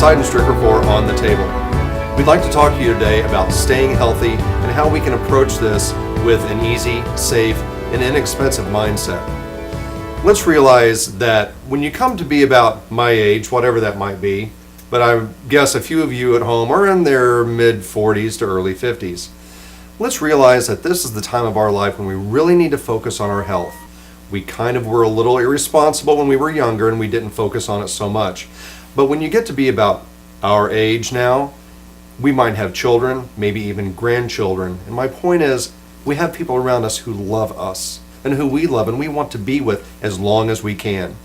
Side and Stricker for On the Table. We'd like to talk to you today about staying healthy and how we can approach this with an easy, safe, and inexpensive mindset. Let's realize that when you come to be about my age, whatever that might be, but I guess a few of you at home are in their mid-40s to early 50s. Let's realize that this is the time of our life when we really need to focus on our health. We kind of were a little irresponsible when we were younger and we didn't focus on it so much. But when you get to be about our age now, we might have children, maybe even grandchildren. And my point is, we have people around us who love us and who we love and we want to be with as long as we can.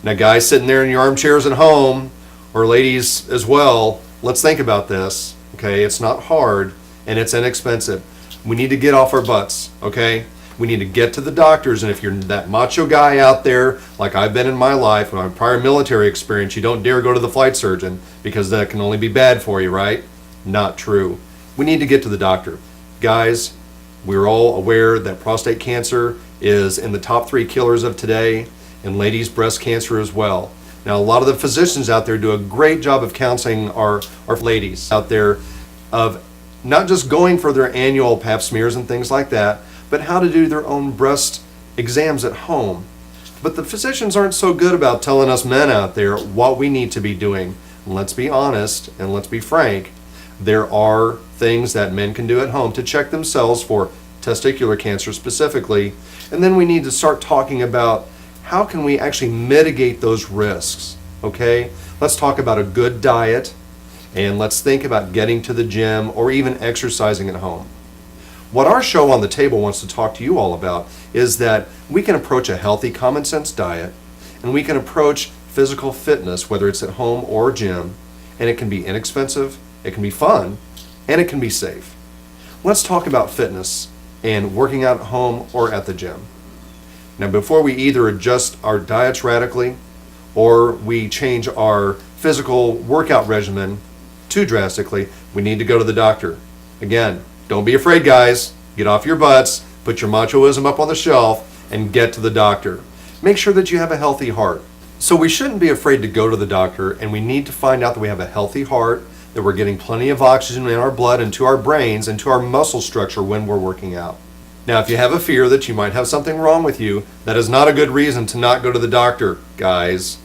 Now guys sitting there in your armchairs at home, or ladies as well, let's think about this, okay? It's not hard and it's inexpensive. We need to get off our butts, okay? We need to get to the doctors, and if you're that macho guy out there, like I've been in my life, with my prior military experience, you don't dare go to the flight surgeon because that can only be bad for you, right? Not true. We need to get to the doctor. Guys, we're all aware that prostate cancer is in the top 3 killers of today, and ladies, breast cancer as well. Now, a lot of the physicians out there do a great job of counseling our ladies out there of not just going for their annual pap smears and things like that, but how to do their own breast exams at home. But the physicians aren't so good about telling us men out there what we need to be doing. And let's be honest and let's be frank, there are things that men can do at home to check themselves for testicular cancer specifically, and then we need to start talking about how can we actually mitigate those risks, okay? Let's talk about a good diet, and let's think about getting to the gym or even exercising at home. What our show On the Table wants to talk to you all about is that we can approach a healthy, common sense diet, and we can approach physical fitness, whether it's at home or gym, and it can be inexpensive, it can be fun, and it can be safe. Let's talk about fitness and working out at home or at the gym. Now, before we either adjust our diets radically or we change our physical workout regimen too drastically, we need to go to the doctor. Again, don't be afraid, guys. Get off your butts, put your machoism up on the shelf, and get to the doctor. Make sure that you have a healthy heart. So we shouldn't be afraid to go to the doctor, and we need to find out that we have a healthy heart, that we're getting plenty of oxygen in our blood and to our brains and to our muscle structure when we're working out. Now, if you have a fear that you might have something wrong with you, that is not a good reason to not go to the doctor, guys.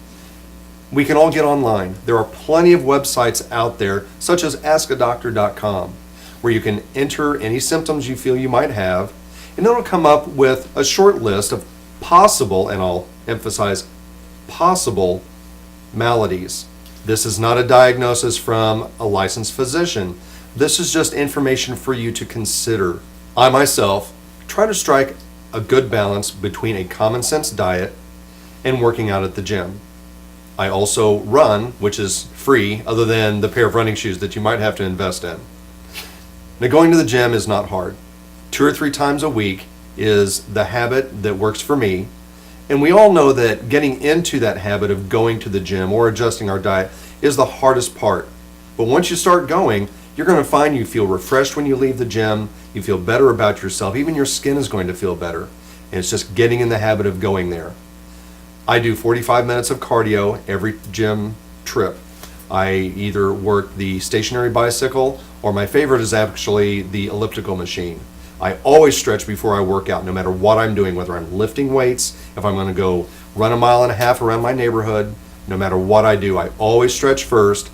We can all get online. There are plenty of websites out there, such as askadoctor.com, where you can enter any symptoms you feel you might have, and it'll come up with a short list of possible, and I'll emphasize possible, maladies. This is not a diagnosis from a licensed physician. This is just information for you to consider. I myself try to strike a good balance between a common sense diet and working out at the gym. I also run, which is free, other than the pair of running shoes that you might have to invest in. Now, going to the gym is not hard. 2 or 3 times a week is the habit that works for me. And we all know that getting into that habit of going to the gym or adjusting our diet is the hardest part. But once you start going, you're going to find you feel refreshed when you leave the gym, you feel better about yourself, even your skin is going to feel better. And it's just getting in the habit of going there. I do 45 minutes of cardio every gym trip. I either work the stationary bicycle, or my favorite is actually the elliptical machine. I always stretch before I work out, no matter what I'm doing, whether I'm lifting weights, if I'm going to go run 1.5 miles around my neighborhood, no matter what I do, I always stretch first.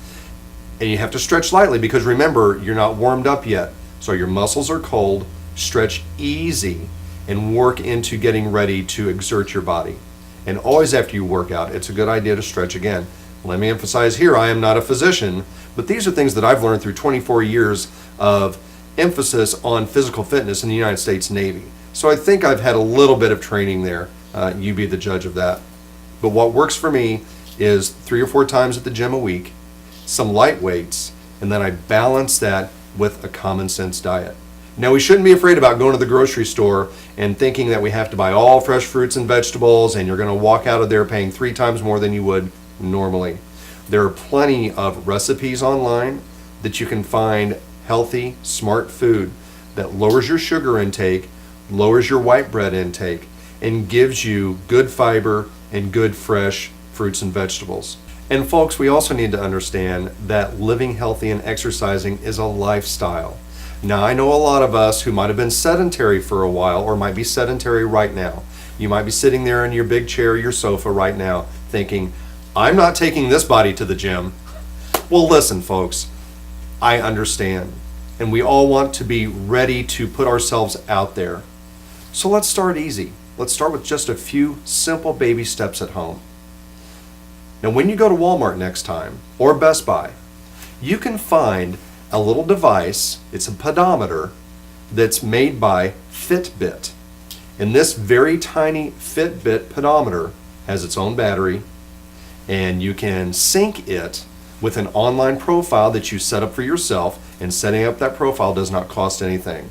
And you have to stretch lightly because remember, you're not warmed up yet. So your muscles are cold, stretch easy, and work into getting ready to exert your body. And always after you work out, it's a good idea to stretch again. Let me emphasize here, I am not a physician, but these are things that I've learned through 24 years of emphasis on physical fitness in the United States Navy. So I think I've had a little bit of training there. You be the judge of that. But what works for me is 3 or 4 times at the gym a week, some light weights, and then I balance that with a common sense diet. Now, we shouldn't be afraid about going to the grocery store and thinking that we have to buy all fresh fruits and vegetables and you're going to walk out of there paying 3 times more than you would normally. There are plenty of recipes online that you can find healthy, smart food that lowers your sugar intake, lowers your white bread intake, and gives you good fiber and good fresh fruits and vegetables. And folks, we also need to understand that living healthy and exercising is a lifestyle. Now, I know a lot of us who might have been sedentary for a while or might be sedentary right now. You might be sitting there in your big chair, your sofa right now, thinking, I'm not taking this body to the gym. Well, listen, folks, I understand. And we all want to be ready to put ourselves out there. So let's start easy. Let's start with just a few simple baby steps at home. Now, when you go to Walmart next time, or Best Buy, you can find a little device, it's a pedometer, that's made by Fitbit. And this very tiny Fitbit pedometer has its own battery, and you can sync it with an online profile that you set up for yourself, and setting up that profile does not cost anything.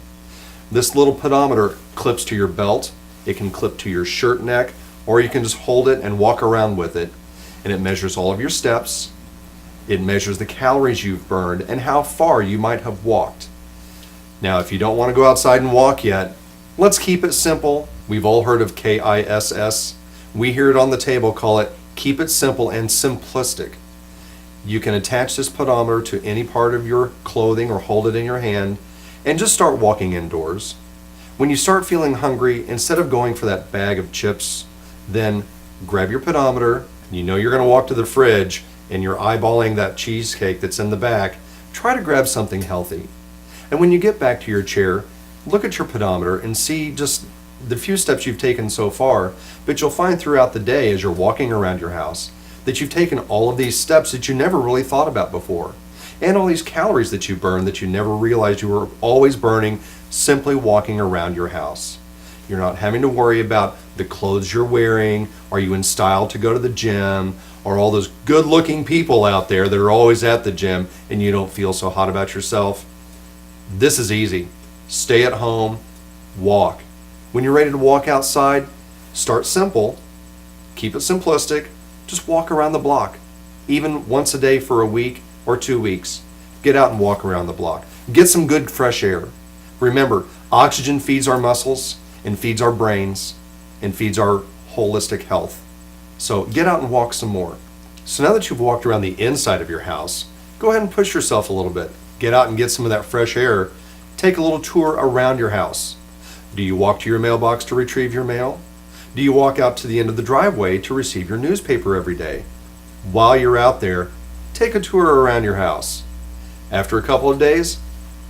This little pedometer clips to your belt, it can clip to your shirt neck, or you can just hold it and walk around with it, and it measures all of your steps. It measures the calories you've burned and how far you might have walked. Now, if you don't want to go outside and walk yet, let's keep it simple. We've all heard of KISS. We here at On the Table call it keep it simple and simplistic. You can attach this pedometer to any part of your clothing or hold it in your hand and just start walking indoors. When you start feeling hungry, instead of going for that bag of chips, then grab your pedometer. You know you're going to walk to the fridge and you're eyeballing that cheesecake that's in the back. Try to grab something healthy. And when you get back to your chair, look at your pedometer and see just the few steps you've taken so far, but you'll find throughout the day as you're walking around your house that you've taken all of these steps that you never really thought about before, and all these calories that you burn that you never realized you were always burning simply walking around your house. You're not having to worry about the clothes you're wearing, are you in style to go to the gym, or all those good-looking people out there that are always at the gym and you don't feel so hot about yourself. This is easy. Stay at home, walk. When you're ready to walk outside, start simple, keep it simplistic, just walk around the block. Even once a day for a week or 2 weeks. Get out and walk around the block. Get some good fresh air. Remember, oxygen feeds our muscles and feeds our brains and feeds our holistic health. So get out and walk some more. So now that you've walked around the inside of your house, go ahead and push yourself a little bit. Get out and get some of that fresh air. Take a little tour around your house. Do you walk to your mailbox to retrieve your mail? Do you walk out to the end of the driveway to receive your newspaper every day? While you're out there, take a tour around your house. After a couple of days,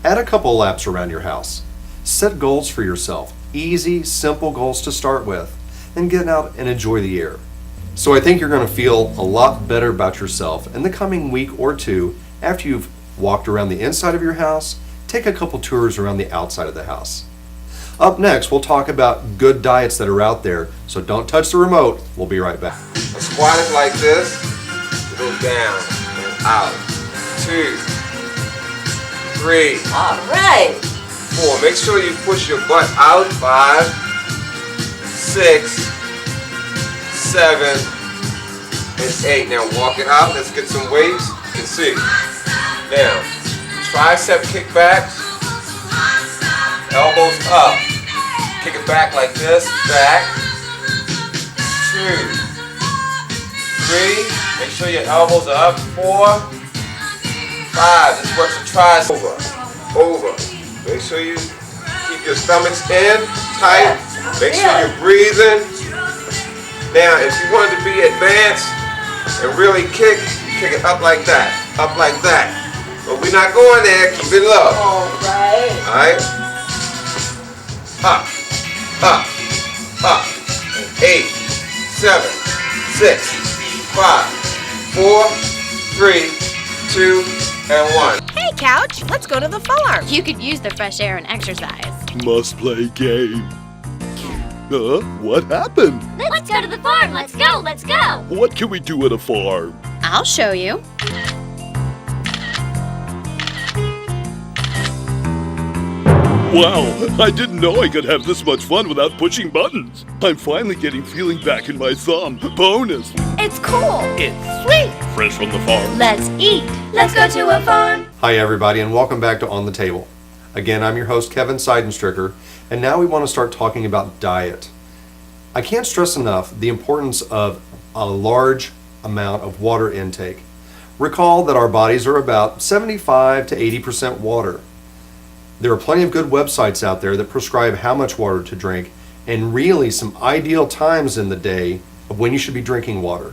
add a couple of laps around your house. Set goals for yourself. Easy, simple goals to start with. And get out and enjoy the air. So I think you're going to feel a lot better about yourself in the coming week or two after you've walked around the inside of your house. Take a couple tours around the outside of the house. Up next, we'll talk about good diets that are out there, so don't touch the remote. We'll be right back. A squat is like this. You go down and out. 2, 3. All right. 4. Make sure you push your butt out. 5, 6, 7, and 8. Now walk it out. Let's get some weights. You can see. Now, tricep kickbacks. Elbows up. Kick it back like this. Back. 2, 3. Make sure your elbows are up. 4, 5. This works the triceps. Over. Make sure you keep your stomachs in, tight. Make sure you're breathing. Now, if you want to be advanced and really kick it up like that. Up like that. But we're not going there. Keep it low. Alright. Alright? Up, up, up. 8, 7, 6, 5, 4, 3, 2, and 1. Hey, Couch, let's go to the farm. You could use the fresh air and exercise. Must play game. What happened? Let's go to the farm. Let's go. Let's go. What can we do at a farm? I'll show you. Wow, I didn't know I could have this much fun without pushing buttons. I'm finally getting feeling back in my thumb. Bonus. It's cool. It's sweet. Fresh from the farm. Let's eat. Let's go to a farm. Hi everybody, and welcome back to On the Table. Again, I'm your host Kevin Seidenstricker, and now we want to start talking about diet. I can't stress enough the importance of a large amount of water intake. Recall that our bodies are about 75 to 80% water. There are plenty of good websites out there that prescribe how much water to drink and really some ideal times in the day of when you should be drinking water.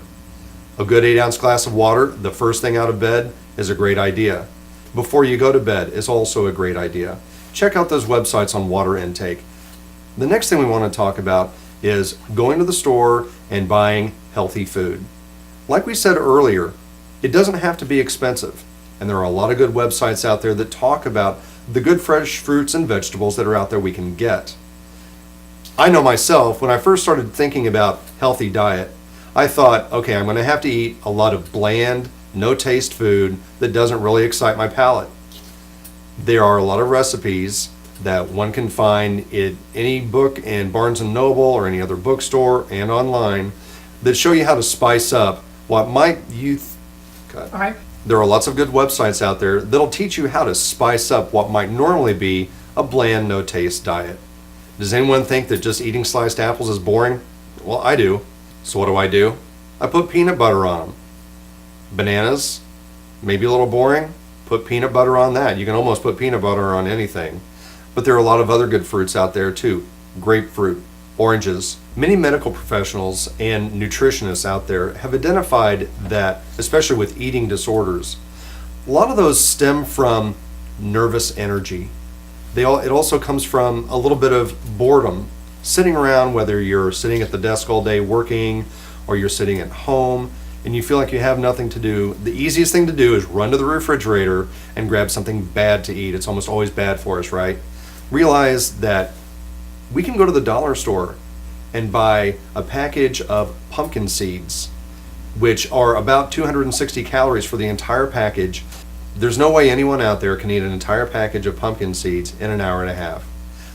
A good 8-ounce glass of water the first thing out of bed is a great idea. Before you go to bed is also a great idea. Check out those websites on water intake. The next thing we want to talk about is going to the store and buying healthy food. Like we said earlier, it doesn't have to be expensive, and there are a lot of good websites out there that talk about the good fresh fruits and vegetables that are out there we can get. I know myself, when I first started thinking about healthy diet, I thought, okay, I'm going to have to eat a lot of bland, no-taste food that doesn't really excite my palate. There are a lot of recipes that one can find in any book in Barnes & Noble or any other bookstore and online that show you how to spice up what might you... Okay. There are lots of good websites out there that'll teach you how to spice up what might normally be a bland, no-taste diet. Does anyone think that just eating sliced apples is boring? Well, I do. So what do? I put peanut butter on them. Bananas, maybe a little boring? Put peanut butter on that. You can almost put peanut butter on anything. But there are a lot of other good fruits out there too. Grapefruit, oranges. Many medical professionals and nutritionists out there have identified that, especially with eating disorders, a lot of those stem from nervous energy. It also comes from a little bit of boredom. Sitting around, whether you're sitting at the desk all day working or you're sitting at home and you feel like you have nothing to do, the easiest thing to do is run to the refrigerator and grab something bad to eat. It's almost always bad for us, right? Realize that we can go to the dollar store and buy a package of pumpkin seeds, which are about 260 calories for the entire package. There's no way anyone out there can eat an entire package of pumpkin seeds in an hour and a half.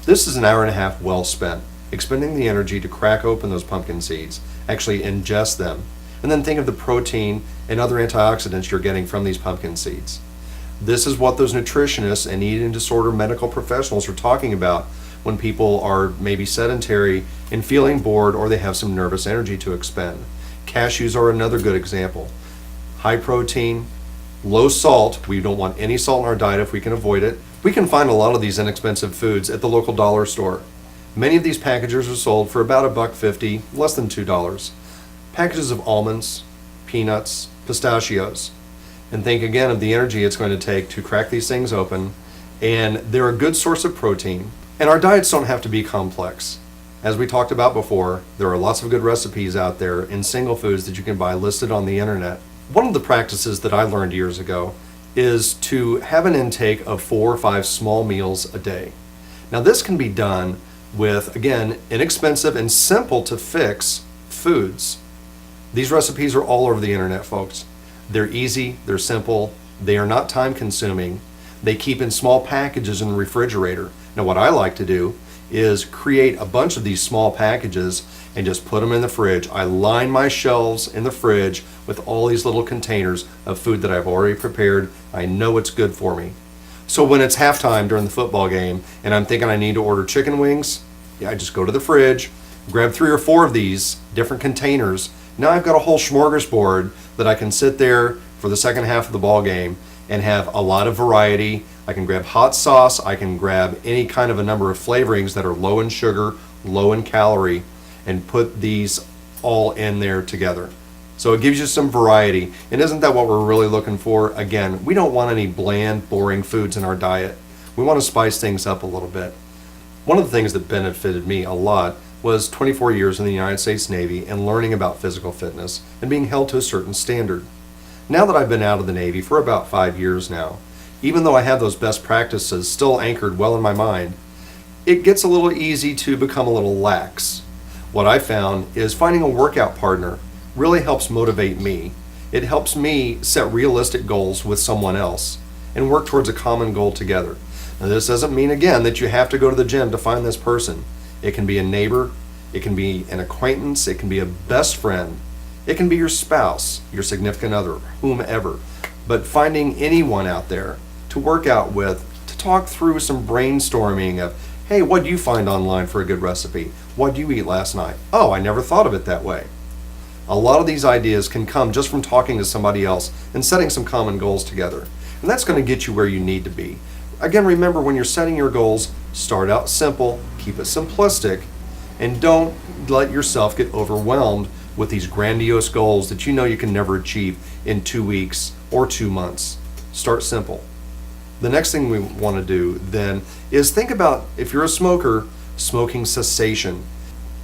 This is an hour and a half well spent, expending the energy to crack open those pumpkin seeds, actually ingest them, and then think of the protein and other antioxidants you're getting from these pumpkin seeds. This is what those nutritionists and eating disorder medical professionals are talking about when people are maybe sedentary and feeling bored or they have some nervous energy to expend. Cashews are another good example. High protein, low salt. We don't want any salt in our diet if we can avoid it. We can find a lot of these inexpensive foods at the local dollar store. Many of these packages are sold for about $1.50, less than $2. Packages of almonds, peanuts, pistachios. And think again of the energy it's going to take to crack these things open. And they're a good source of protein. And our diets don't have to be complex. As we talked about before, there are lots of good recipes out there in single foods that you can buy listed on the internet. One of the practices that I learned years ago is to have an intake of 4 or 5 small meals a day. Now this can be done with, again, inexpensive and simple to fix foods. These recipes are all over the internet, folks. They're easy, they're simple, they are not time consuming. They keep in small packages in the refrigerator. Now what I like to do is create a bunch of these small packages and just put them in the fridge. I line my shelves in the fridge with all these little containers of food that I've already prepared. I know it's good for me. So when it's halftime during the football game and I'm thinking I need to order chicken wings, I just go to the fridge, grab 3 or 4 of these different containers. Now I've got a whole smorgasbord that I can sit there for the second half of the ball game and have a lot of variety. I can grab hot sauce, I can grab any kind of a number of flavorings that are low in sugar, low in calorie, and put these all in there together. So it gives you some variety. And isn't that what we're really looking for? Again, we don't want any bland, boring foods in our diet. We want to spice things up a little bit. One of the things that benefited me a lot was 24 years in the United States Navy and learning about physical fitness and being held to a certain standard. Now that I've been out of the Navy for about 5 years now, even though I have those best practices still anchored well in my mind, it gets a little easy to become a little lax. What I found is finding a workout partner really helps motivate me. It helps me set realistic goals with someone else and work towards a common goal together. Now this doesn't mean, again, that you have to go to the gym to find this person. It can be a neighbor, it can be an acquaintance, it can be a best friend, it can be your spouse, your significant other, whomever. But finding anyone out there to work out with, to talk through some brainstorming of, hey, what do you find online for a good recipe? What did you eat last night? Oh, I never thought of it that way. A lot of these ideas can come just from talking to somebody else and setting some common goals together. And that's going to get you where you need to be. Again, remember, when you're setting your goals, start out simple, keep it simplistic, and don't let yourself get overwhelmed with these grandiose goals that you know you can never achieve in 2 weeks or 2 months. Start simple. The next thing we want to do then is think about, if you're a smoker, smoking cessation.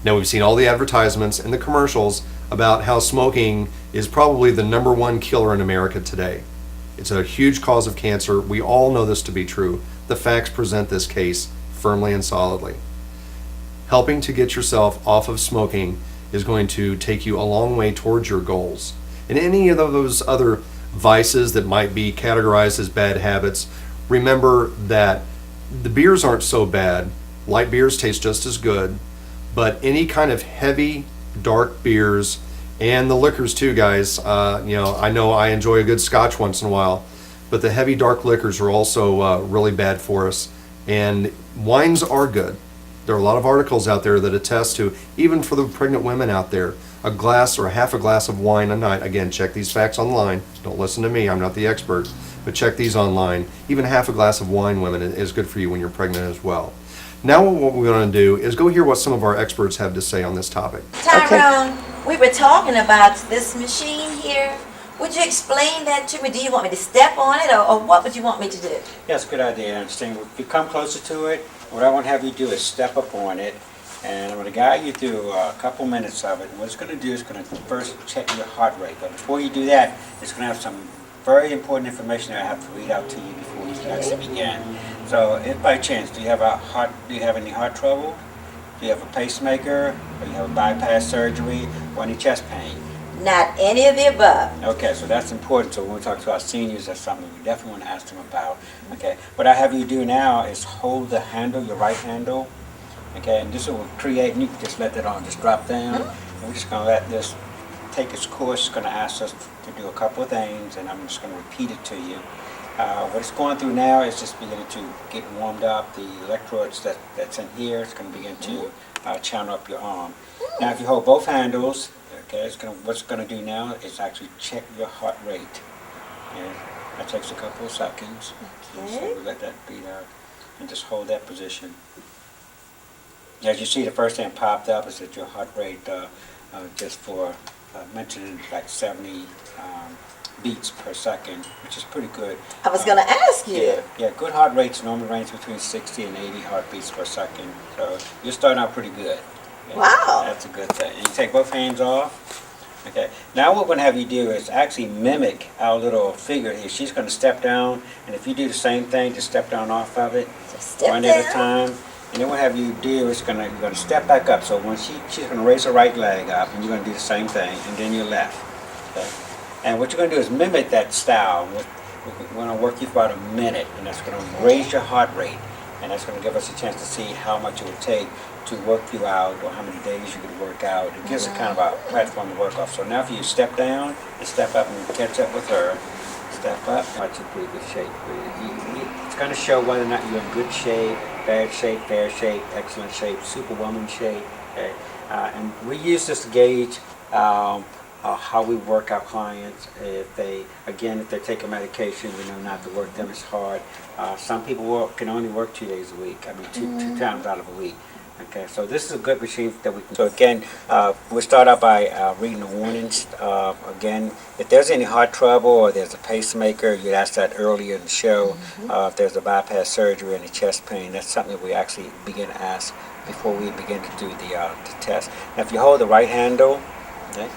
Now, we've seen all the advertisements and the commercials about how smoking is probably the #1 killer in America today. It's a huge cause of cancer. We all know this to be true. The facts present this case firmly and solidly. Helping to get yourself off of smoking is going to take you a long way towards your goals. And any of those other vices that might be categorized as bad habits, remember that the beers aren't so bad. Light beers taste just as good, but any kind of heavy, dark beers, and the liquors too, guys. I know I enjoy a good scotch once in a while, but the heavy, dark liquors are also really bad for us. And wines are good. There are a lot of articles out there that attest to, even for the pregnant women out there, a glass or a half a glass of wine a night. Again, check these facts online. Don't listen to me, I'm not the expert, but check these online. Even half a glass of wine, women, is good for you when you're pregnant as well. Now what we want to do is go hear what some of our experts have to say on this topic. Tyrone, we were talking about this machine here. Would you explain that to me? Do you want me to step on it, or what would you want me to do? Yeah, it's a good idea. I understand. If you come closer to it, what I want to have you do is step up on it, and I'm going to guide you through a couple minutes of it. What it's going to do is going to first check your heart rate. But before you do that, it's going to have some very important information that I have to read out to you before we can actually begin. So, if by chance, do you have any heart trouble? Do you have a pacemaker? Or you have a bypass surgery? Or any chest pain? Not any of the above. Okay, so that's important. So when we talk to our seniors, that's something we definitely want to ask them about. Okay, what I have you do now is hold the handle, your right handle. Okay, and this will create, and you can just let that on, just drop down. And we're just going to let this take its course. It's going to ask us to do a couple of things, and I'm just going to repeat it to you. What it's going through now is just beginning to get warmed up. The electrodes that's in here, it's going to begin to channel up your arm. Now, if you hold both handles, okay, what's going to do now is actually check your heart rate. And that takes a couple of seconds. Okay. So we let that beat out and just hold that position. As you see, the first thing popped up is that your heart rate, just for mentioning, like 70 beats per second, which is pretty good. I was going to ask you. Yeah, good heart rates normally range between 60 and 80 heartbeats per second. So you're starting out pretty good. Yeah, Wow. that's a good thing. And you take both hands off. Okay. Now what we're going to have you do is actually mimic our little figure here. She's going to step down, and if you do the same thing, just step down off of it, Step one down. at a time. And then what have you do is you're going to step back up. So when she's going to raise her right leg up, and you're going to do the same thing, and then your left. Okay. And what you're going to do is mimic that style. We're going to work you for about a minute, and that's going to raise your heart rate, and that's going to give us a chance to see how much it would take to work you out, or how many days you could work out. It gives us kind of a platform to work off. So now if you step down and step up and catch up with her, step up, watch in pretty good shape. It's going to show whether or not you're in good shape, bad shape, fair shape, excellent shape, superwoman shape. Okay? And we use this to gauge how we work our clients. If they're taking medication, we know not to work them as hard. Some people can only work 2 days a week. I mean, two times out of a week. Okay, so this is a good machine that we can. So again, we'll start out by reading the warnings. Again, if there's any heart trouble or there's a pacemaker, you asked that earlier in the show. If there's a bypass surgery, any chest pain, that's something that we actually begin to ask before we begin to do the test. Now, if you hold the right handle, okay,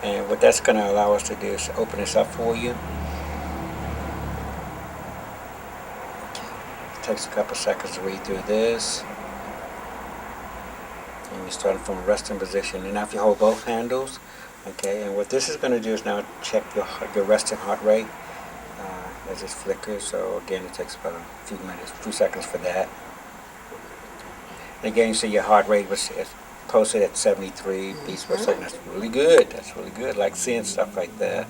and what that's going to allow us to do is open this up for you. It takes a couple seconds to read through this. And you're starting from a resting position. And now if you hold both handles, okay, and what this is going to do is now check your resting heart rate as it flickers. So again, it takes about a few seconds for that. And again, you see your heart rate was posted at 73 beats per second. That's really good. That's really good. I like seeing stuff like that.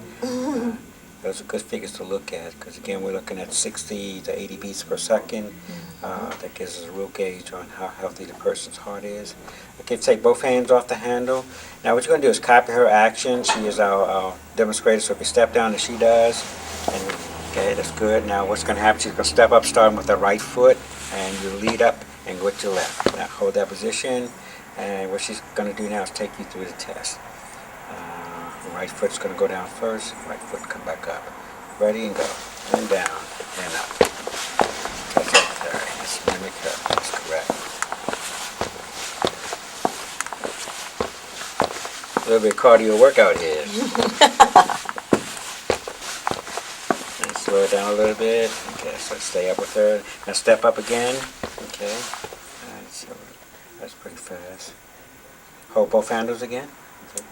Those are good figures to look at because, again, we're looking at 60 to 80 beats per second. That gives us a real gauge on how healthy the person's heart is. Okay, take both hands off the handle. Now what you're going to do is copy her action. She is our demonstrator, so if you step down as she does, and okay, that's good. Now what's going to happen, she's going to step up starting with the right foot, and you lead up and go with your left. Now hold that position, and what she's going to do now is take you through the test. Right foot's going to go down first, right foot come back up. Ready and go. And down and up. That's it there. Just mimic her. That's correct. A little bit of cardio workout here. And slow it down a little bit. Okay, so stay up with her. Now step up again. Okay. Alright, so that's pretty fast. Hold both handles again. Okay.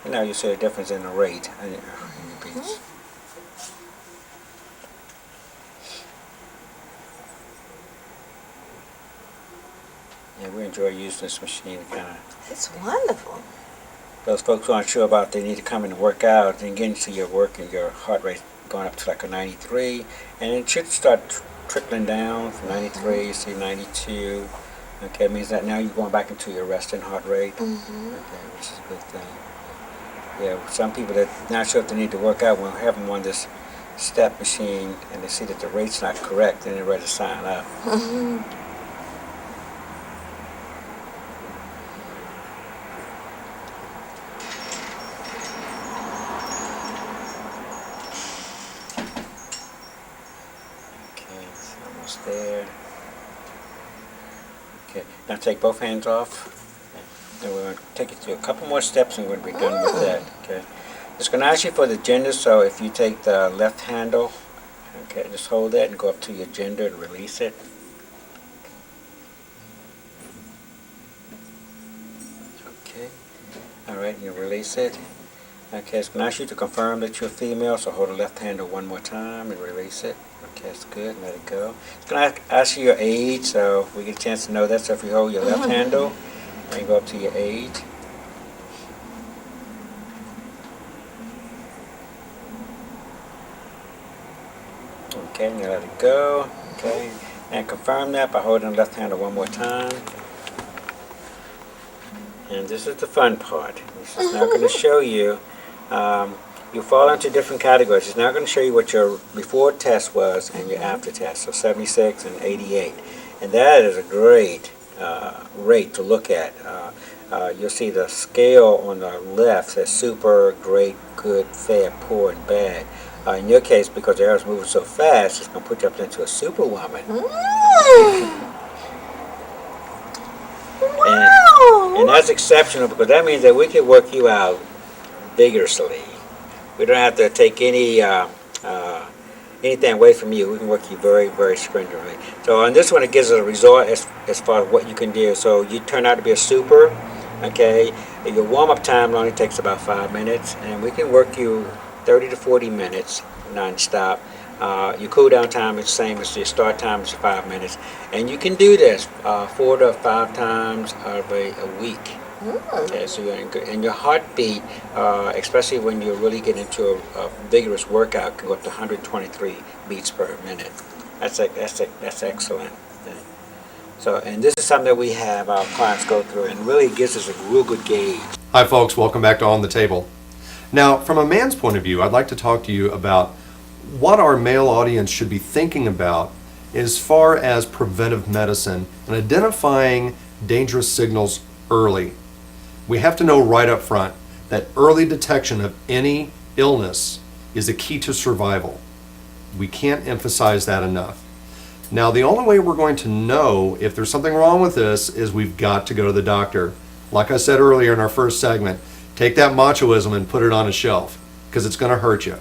And now you see a difference in the rate in your beats. Yeah, we enjoy using this machine to kind of. It's wonderful. Those folks who aren't sure about they need to come in and work out and get into your work and your heart rate going up to like a 93, and it should start trickling down from 93, see 92. Okay, it means that now you're going back into your resting heart rate. Okay, which is a good thing. Yeah, some people that not sure if they need to work out, when we have them on this step machine and they see that the rate's not correct, then they're ready to sign up. Okay, it's almost there. Okay, now take both hands off. And we're going to take it through a couple more steps and we're going to be done with that. Okay. It's going to ask you for the gender, so if you take the left handle, okay, just hold that and go up to your gender and release it. Okay. Alright, you release it. Okay, it's going to ask you to confirm that you're female, so hold the left handle one more time and release it. Okay, that's good. Let it go. It's going to ask you your age, so we get a chance to know that. So if you hold your left handle, and you go up to your age. Okay, and you let it go. Okay, and confirm that by holding the left handle one more time. And this is the fun part. This is now going to show you. You fall into different categories. It's now going to show you what your before test was and your after test. So 76 and 88, and that is a great rate to look at. You'll see the scale on the left says super, great, good, fair, poor, and bad. In your case, because the air is moving so fast, it's going to put you up into a superwoman. And that's exceptional because that means that we can work you out vigorously. We don't have to take anything away from you. We can work you very, very stringently. So on this one, it gives us a result as far as what you can do. So you turn out to be a super, okay? Your warm-up time only takes about 5 minutes, and we can work you 30 to 40 minutes non-stop. Your cool-down time is the same as your start time is 5 minutes. And you can do this 4 to 5 times a week. Okay, so and your heartbeat, especially when you really get into a vigorous workout, can go up to 123 beats per minute. That's excellent. Okay. So, and this is something that we have our clients go through, and really gives us a real good gauge. Hi folks, welcome back to On the Table. Now, from a man's point of view, I'd like to talk to you about what our male audience should be thinking about as far as preventive medicine and identifying dangerous signals early. We have to know right up front that early detection of any illness is a key to survival. We can't emphasize that enough. Now, the only way we're going to know if there's something wrong with this is we've got to go to the doctor. Like I said earlier in our first segment, take that machoism and put it on a shelf because it's going to hurt you.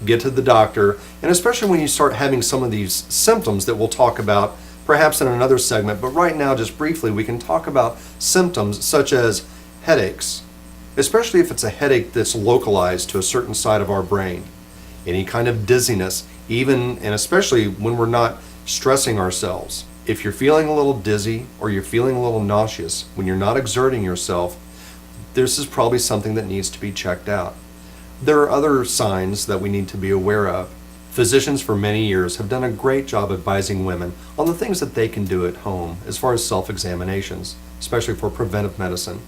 Get to the doctor, and especially when you start having some of these symptoms that we'll talk about perhaps in another segment, but right now, just briefly, we can talk about symptoms such as headaches, especially if it's a headache that's localized to a certain side of our brain. Any kind of dizziness, even and especially when we're not stressing ourselves. If you're feeling a little dizzy or you're feeling a little nauseous when you're not exerting yourself, this is probably something that needs to be checked out. There are other signs that we need to be aware of. Physicians for many years have done a great job advising women on the things that they can do at home as far as self-examinations, especially for preventive medicine.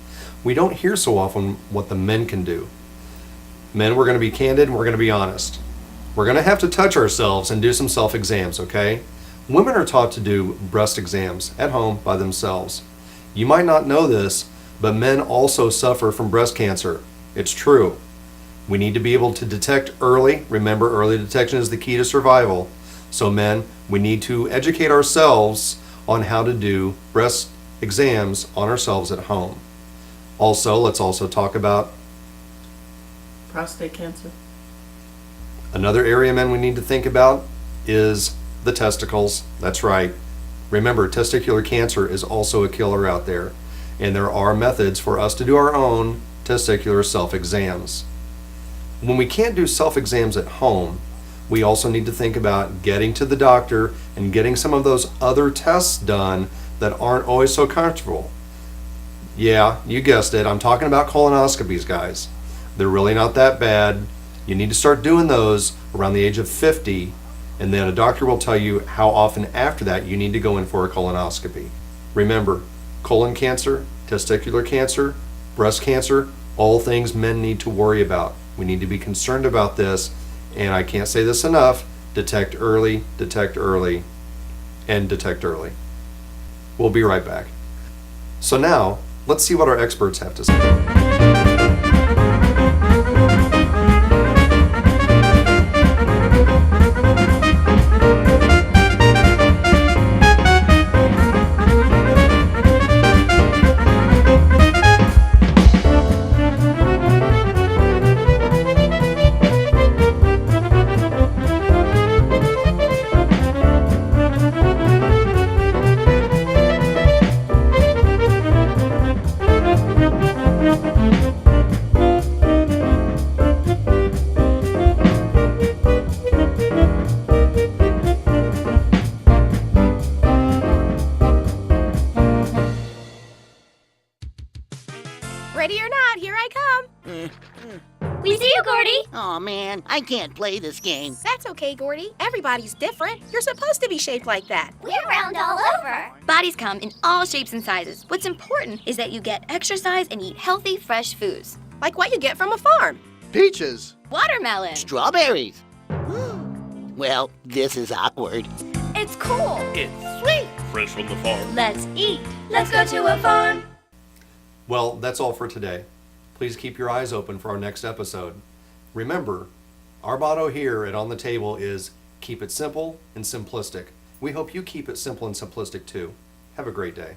We don't hear so often what the men can do. Men, we're going to be candid and we're going to be honest. We're going to have to touch ourselves and do some self-exams, okay? Women are taught to do breast exams at home by themselves. You might not know this, but men also suffer from breast cancer. It's true. We need to be able to detect early. Remember, early detection is the key to survival. So men, we need to educate ourselves on how to do breast exams on ourselves at home. Also, let's also talk about prostate cancer. another area, men, we need to think about is the testicles. That's right. Remember, testicular cancer is also a killer out there. And there are methods for us to do our own testicular self-exams. When we can't do self-exams at home, we also need to think about getting to the doctor and getting some of those other tests done that aren't always so comfortable. Yeah, you guessed it. I'm talking about colonoscopies, guys. They're really not that bad. You need to start doing those around the age of 50, and then a doctor will tell you how often after that you need to go in for a colonoscopy. Remember, colon cancer, testicular cancer, breast cancer, all things men need to worry about. We need to be concerned about this, and I can't say this enough, detect early, and detect early. We'll be right back. So now, let's see what our experts have to say. Ready or not, here I come. We see you, Gordy. Oh man, I can't play this game. That's okay, Gordy. Everybody's different. You're supposed to be shaped like that. We're round all over. Bodies come in all shapes and sizes. What's important is that you get exercise and eat healthy, fresh foods. Like what you get from a farm. Peaches. Watermelon. Strawberries. Well, this is awkward. It's cool. It's sweet. Fresh from the farm. Let's eat. Let's go to a farm. Well, that's all for today. Please keep your eyes open for our next episode. Remember, our motto here at On the Table is keep it simple and simplistic. We hope you keep it simple and simplistic too. Have a great day.